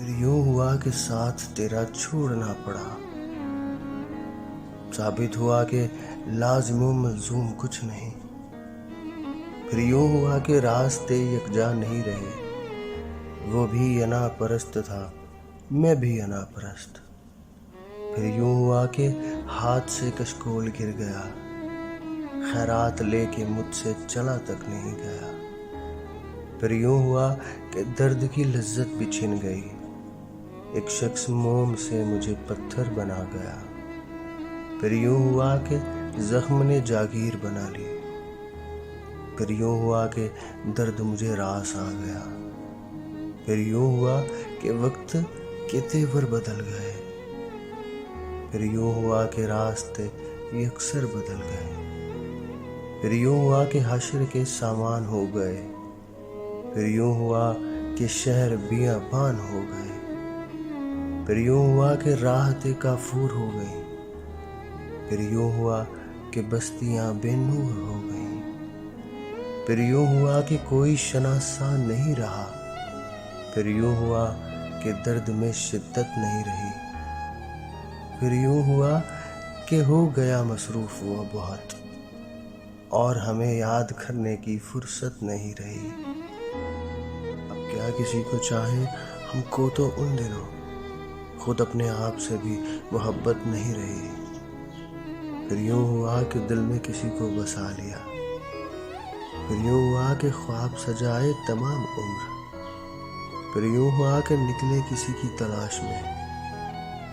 پھر یوں ہوا کہ ساتھ تیرا چھوڑنا پڑا، ثابت ہوا کہ لازم و ملزوم کچھ نہیں۔ پھر یوں ہوا کہ راستے یکجا نہیں رہے، وہ بھی انا پرست تھا، میں بھی انا پرست۔ پھر یوں ہوا کہ ہاتھ سے کشکول گر گیا، خیرات لے کے مجھ سے چلا تک نہیں گیا۔ پھر یوں ہوا کہ درد کی لذت بھی چھن گئی، ایک شخص موم سے مجھے پتھر بنا گیا۔ پھر یوں ہوا کہ زخم نے جاگیر بنا لی، پھر یوں ہوا کہ درد مجھے راس آ گیا۔ پھر یوں ہوا کہ وقت کے تیور بدل گئے، پھر یوں ہوا کہ راستے یکسر بدل گئے۔ پھر یوں ہوا کہ حشر کے سامان ہو گئے، پھر یوں ہوا کہ شہر بیابان ہو گئے۔ پھر یوں ہوا کہ راحتیں کافور ہو گئیں، پھر یوں ہوا کہ بستیاں بے نور ہو گئیں۔ پھر یوں ہوا کہ کوئی شناسا نہیں رہا، پھر یوں ہوا کہ درد میں شدت نہیں رہی۔ پھر یوں ہوا کہ ہو گیا مصروف وہ بہت، اور ہمیں یاد کرنے کی فرصت نہیں رہی۔ اب کیا کسی کو چاہے ہم کو تو ان دنوں خود اپنے آپ سے بھی محبت نہیں رہی۔ پھر یوں ہوا کہ دل میں کسی کو بسا لیا، پھر یوں ہوا کہ خواب سجائے تمام عمر۔ پھر یوں ہوا کہ نکلے کسی کی تلاش میں،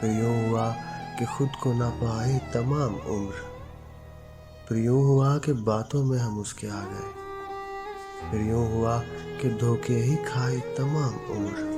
پھر یوں ہوا کہ خود کو نہ پائے تمام عمر۔ پھر یوں ہوا کہ باتوں میں ہم اس کے آ گئے، پھر یوں ہوا کہ دھوکے ہی کھائے تمام عمر۔